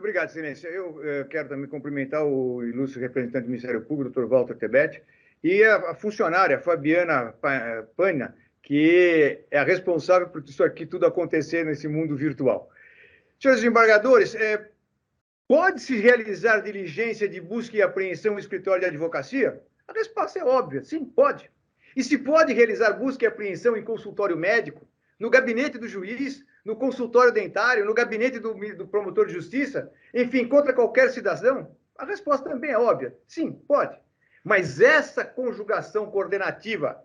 obrigado, Excelência. Eu quero também cumprimentar o ilustre representante do Ministério Público, doutor Walter Tebet, e a funcionária, Fabiana Pana, que é a responsável por isso aqui tudo acontecer nesse mundo virtual. Senhores desembargadores, pode-se realizar diligência de busca e apreensão no escritório de advocacia? A resposta é óbvia, sim, pode. E se pode realizar busca e apreensão em consultório médico, no gabinete do juiz, no consultório dentário, no gabinete do promotor de justiça, enfim, contra qualquer cidadão? A resposta também é óbvia, sim, pode. Mas essa conjugação coordenativa,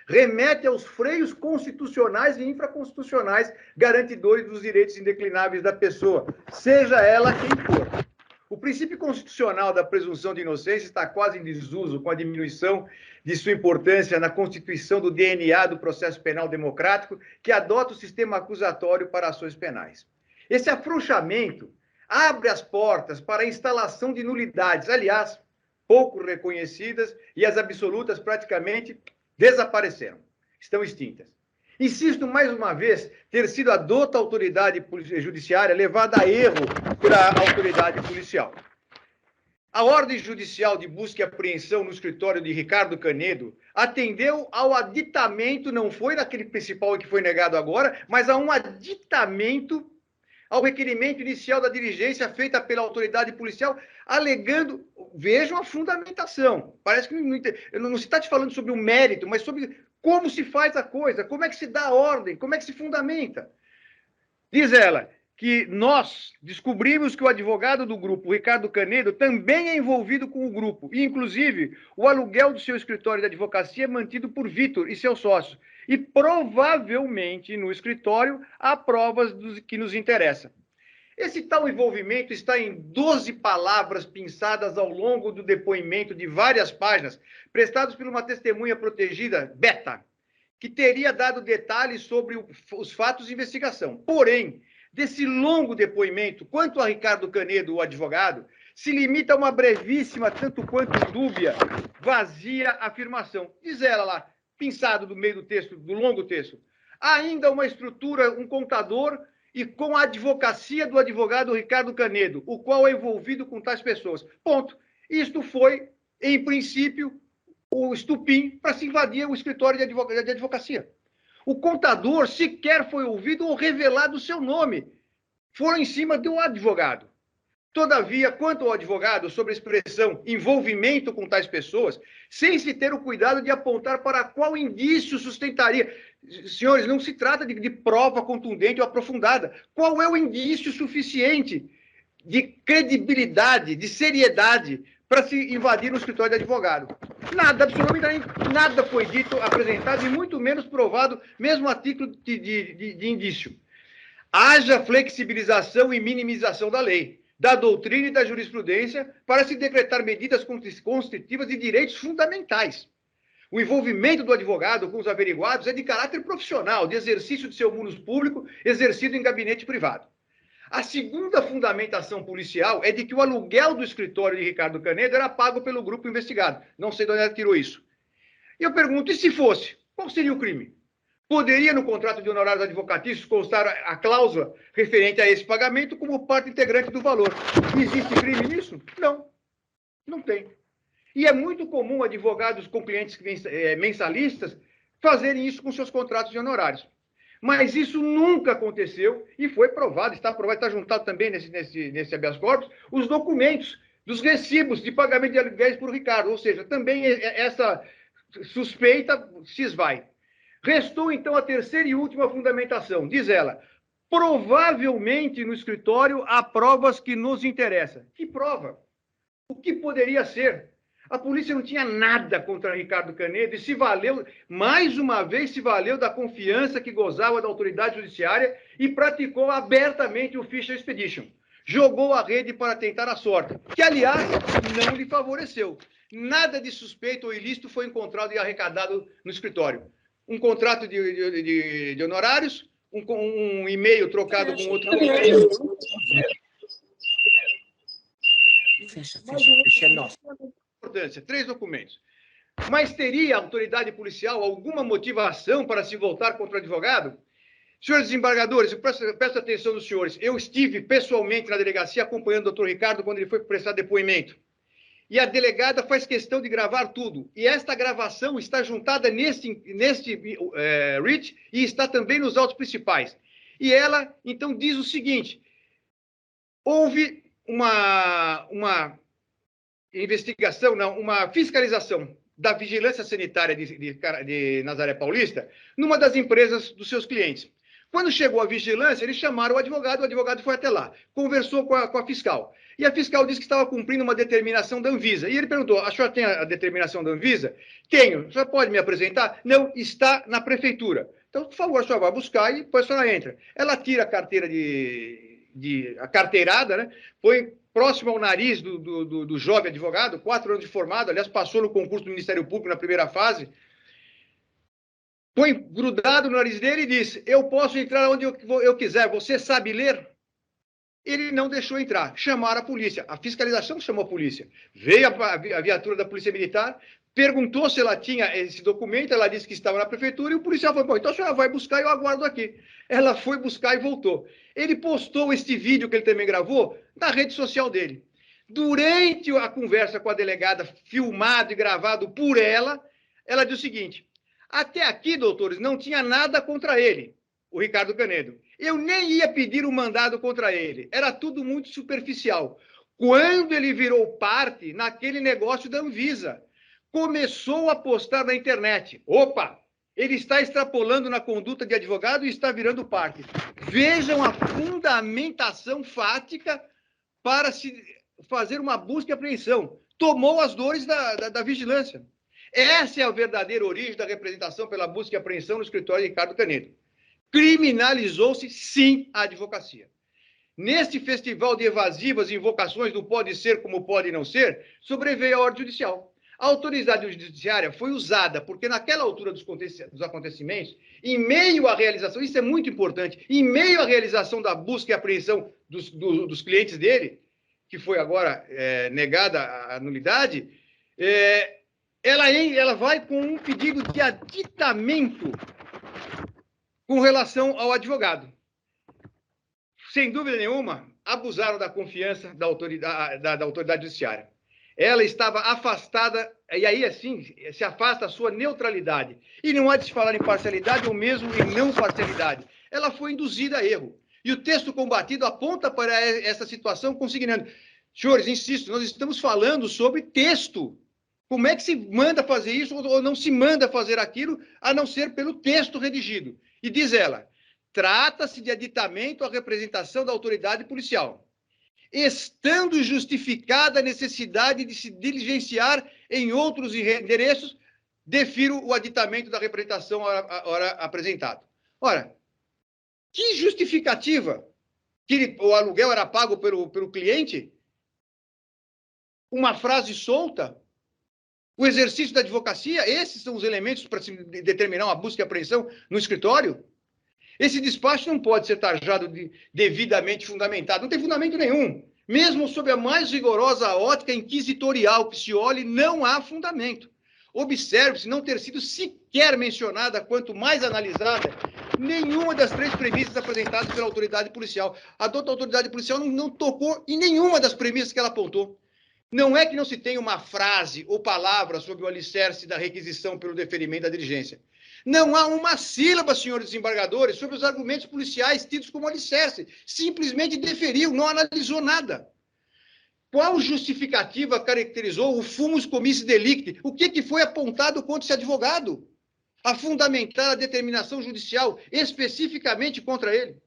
remete aos freios constitucionais e infraconstitucionais garantidores dos direitos indeclináveis da pessoa, seja ela quem for. O princípio constitucional da presunção de inocência está quase em desuso com a diminuição de sua importância na constituição do DNA do processo penal democrático, que adota o sistema acusatório para ações penais. Esse afrouxamento abre as portas para a instalação de nulidades, aliás, pouco reconhecidas, e as absolutas praticamente desapareceram, estão extintas. Insisto mais uma vez ter sido a dota autoridade judiciária levada a erro pela autoridade policial. A ordem judicial de busca e apreensão no escritório de Ricardo Canedo atendeu ao aditamento, não foi daquele principal que foi negado agora, mas a um aditamento ao requerimento inicial da diligência feita pela autoridade policial, alegando, vejam a fundamentação, parece que não se está te falando sobre o mérito, mas sobre como se faz a coisa, como é que se dá a ordem, como é que se fundamenta. Diz ela que nós descobrimos que o advogado do grupo, Ricardo Canedo, também é envolvido com o grupo, e inclusive o aluguel do seu escritório de advocacia é mantido por Vitor e seus sócios. E provavelmente no escritório há provas que nos interessam. Esse tal envolvimento está em 12 palavras pinçadas ao longo do depoimento de várias páginas, prestados por uma testemunha protegida, Beta, que teria dado detalhes sobre os fatos de investigação. Porém, desse longo depoimento, quanto a Ricardo Canedo, o advogado, se limita a uma brevíssima, tanto quanto dúbia, vazia afirmação. Diz ela lá, pinçado do meio do texto, do longo texto. Há ainda uma estrutura, um contador, e com a advocacia do advogado Ricardo Canedo, o qual é envolvido com tais pessoas. Ponto. Isto foi, em princípio, o estupim para se invadir o escritório de advocacia. O contador sequer foi ouvido ou revelado o seu nome. Foram em cima do advogado. Todavia, quanto ao advogado, sobre a expressão envolvimento com tais pessoas, sem se ter o cuidado de apontar para qual indício sustentaria. Senhores, não se trata de prova contundente ou aprofundada. Qual é o indício suficiente de credibilidade, de seriedade, para se invadir um escritório de advogado? Nada, absolutamente nada foi dito, apresentado, e muito menos provado, mesmo a título de indício. Haja flexibilização e minimização da lei, da doutrina e da jurisprudência para se decretar medidas constritivas de direitos fundamentais. O envolvimento do advogado com os averiguados é de caráter profissional, de exercício de seu munus público, exercido em gabinete privado. A segunda fundamentação policial é de que o aluguel do escritório de Ricardo Canedo era pago pelo grupo investigado. Não sei de onde ela tirou isso. E eu pergunto, e se fosse? Qual seria o crime? Poderia, no contrato de honorários advocatícios, constar a cláusula referente a esse pagamento como parte integrante do valor. Existe crime nisso? Não. Não tem. E é muito comum advogados com clientes mensalistas fazerem isso com seus contratos de honorários. Mas isso nunca aconteceu e foi provado, está juntado também nesse habeas corpus, os documentos dos recibos de pagamento de aluguéis por Ricardo. Ou seja, também essa suspeita se esvai. Restou, então, a terceira e última fundamentação. Diz ela, provavelmente no escritório há provas que nos interessam. Que prova? O que poderia ser? A polícia não tinha nada contra Ricardo Canedo e se valeu, mais uma vez, se valeu da confiança que gozava da autoridade judiciária e praticou abertamente o Fischer Expedition. Jogou a rede para tentar a sorte, que, aliás, não lhe favoreceu. Nada de suspeito ou ilícito foi encontrado e arrecadado no escritório. Um contrato de honorários, um e-mail trocado com outro e-mail. Fecha, é nosso. Importância, 3 documentos. Mas teria a autoridade policial alguma motivação para se voltar contra o advogado? Senhores desembargadores, eu peço atenção dos senhores. Eu estive pessoalmente na delegacia acompanhando o doutor Ricardo quando ele foi prestar depoimento. E a delegada faz questão de gravar tudo. E esta gravação está juntada neste RIT e está também nos autos principais. E ela, então, diz o seguinte: houve uma investigação, não, uma fiscalização da vigilância sanitária de Nazaré Paulista numa das empresas dos seus clientes. Quando chegou a vigilância, eles chamaram o advogado foi até lá, conversou com a fiscal. E a fiscal disse que estava cumprindo uma determinação da Anvisa. E ele perguntou: a senhora tem a determinação da Anvisa? Tenho. A senhora pode me apresentar? Não, está na prefeitura. Então, por favor, a senhora vai buscar e depois a senhora entra. Ela tira a carteira a carteirada, né? Põe próximo ao nariz do jovem advogado, 4 anos de formado, aliás, passou no concurso do Ministério Público na primeira fase. Põe grudado no nariz dele e diz: eu posso entrar onde eu quiser, você sabe ler? Ele não deixou entrar. Chamaram a polícia. A fiscalização chamou a polícia. Veio a viatura da Polícia Militar, perguntou se ela tinha esse documento, ela disse que estava na prefeitura e o policial falou: bom, então a senhora vai buscar e eu aguardo aqui. Ela foi buscar e voltou. Ele postou este vídeo que ele também gravou na rede social dele. Durante a conversa com a delegada, filmado e gravado por ela, ela disse o seguinte: até aqui, doutores, não tinha nada contra ele, o Ricardo Canedo. Eu nem ia pedir um mandado contra ele. Era tudo muito superficial. Quando ele virou parte naquele negócio da Anvisa, começou a postar na internet. Opa! Ele está extrapolando na conduta de advogado e está virando parte. Vejam a fundamentação fática para se fazer uma busca e apreensão. Tomou as dores da vigilância. Essa é a verdadeira origem da representação pela busca e apreensão no escritório de Ricardo Canedo. Criminalizou-se, sim, a advocacia. Neste festival de evasivas invocações do pode ser como pode não ser, sobreveio a ordem judicial. A autoridade judiciária foi usada porque, naquela altura dos acontecimentos, em meio à realização, isso é muito importante, em meio à realização da busca e apreensão dos clientes dele, que foi agora negada a nulidade, ela vai com um pedido de aditamento com relação ao advogado. Sem dúvida nenhuma, abusaram da confiança da autoridade judiciária. Ela estava afastada, e aí, assim, se afasta a sua neutralidade. E não há de se falar em parcialidade ou mesmo em não parcialidade. Ela foi induzida a erro. E o texto combatido aponta para essa situação, consignando: senhores, insisto, nós estamos falando sobre texto. Como é que se manda fazer isso ou não se manda fazer aquilo, a não ser pelo texto redigido? E diz ela: trata-se de aditamento à representação da autoridade policial, estando justificada a necessidade de se diligenciar em outros endereços, defiro o aditamento da representação ora apresentado. Ora, que justificativa? Que o aluguel era pago pelo cliente? Uma frase solta? O exercício da advocacia? Esses são os elementos para se determinar uma busca e apreensão no escritório? Esse despacho não pode ser tarjado de devidamente fundamentado. Não tem fundamento nenhum. Mesmo sob a mais rigorosa ótica inquisitorial que se olhe, não há fundamento. Observe-se não ter sido sequer mencionada, quanto mais analisada, nenhuma das 3 premissas apresentadas pela autoridade policial. A autoridade policial não tocou em nenhuma das premissas que ela apontou. Não é que não se tenha uma frase ou palavra sobre o alicerce da requisição pelo deferimento da diligência. Não há uma sílaba, senhores desembargadores, sobre os argumentos policiais tidos como alicerce. Simplesmente deferiu, não analisou nada. Qual justificativa caracterizou o fumus commissi delicti? O que foi apontado contra esse advogado? A fundamentar a determinação judicial especificamente contra ele.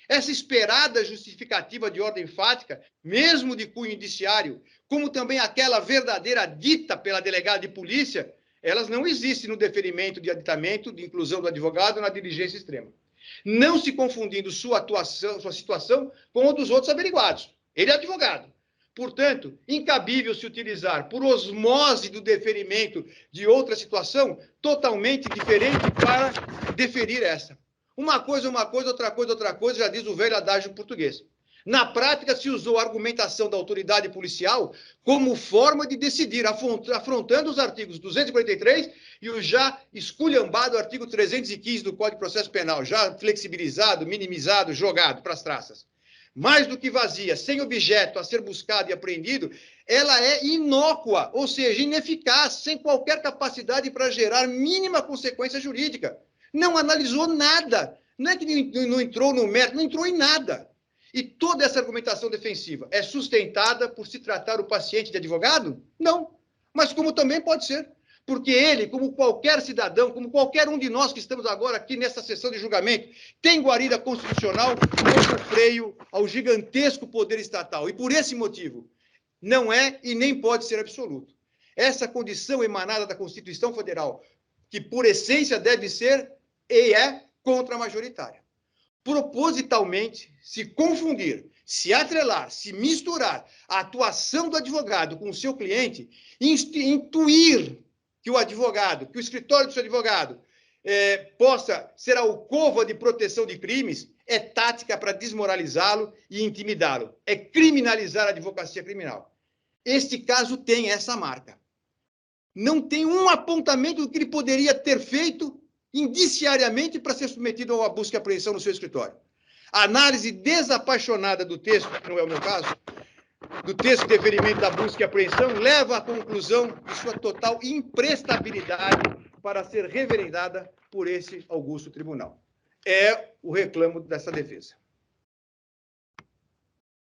Essa esperada justificativa de ordem fática, mesmo de cunho indiciário, como também aquela verdadeira dita pela delegada de polícia, elas não existem no deferimento de aditamento de inclusão do advogado na diligência extrema. Não se confundindo sua situação com a dos outros averiguados. Ele é advogado. Portanto, incabível se utilizar por osmose do deferimento de outra situação totalmente diferente para deferir essa. Uma coisa, outra coisa, já diz o velho adágio português. Na prática, se usou a argumentação da autoridade policial como forma de decidir, afrontando os artigos 243 e o já esculhambado artigo 315 do Código de Processo Penal, já flexibilizado, minimizado, jogado para as traças. Mais do que vazia, sem objeto a ser buscado e apreendido, ela é inócua, ou seja, ineficaz, sem qualquer capacidade para gerar mínima consequência jurídica. Não analisou nada. Não é que não entrou no mérito, não entrou em nada. E toda essa argumentação defensiva é sustentada por se tratar o paciente de advogado? Não. Mas como também pode ser. Porque ele, como qualquer cidadão, como qualquer um de nós que estamos agora aqui nessa sessão de julgamento, tem guarida constitucional como freio ao gigantesco poder estatal. E por esse motivo, não é e nem pode ser absoluto. Essa condição emanada da Constituição Federal, que por essência deve ser e é contra-majoritária. Propositalmente, se confundir, se atrelar, se misturar a atuação do advogado com o seu cliente, intuir que o advogado, que o escritório do seu advogado possa ser a alcova de proteção de crimes, é tática para desmoralizá-lo e intimidá-lo. É criminalizar a advocacia criminal. Este caso tem essa marca. Não tem um apontamento do que ele poderia ter feito indiciariamente para ser submetido a uma busca e apreensão no seu escritório. A análise desapaixonada do texto, que não é o meu caso, do texto de deferimento da busca e apreensão, leva à conclusão de sua total imprestabilidade para ser reverendada por esse augusto tribunal. É o reclamo dessa defesa.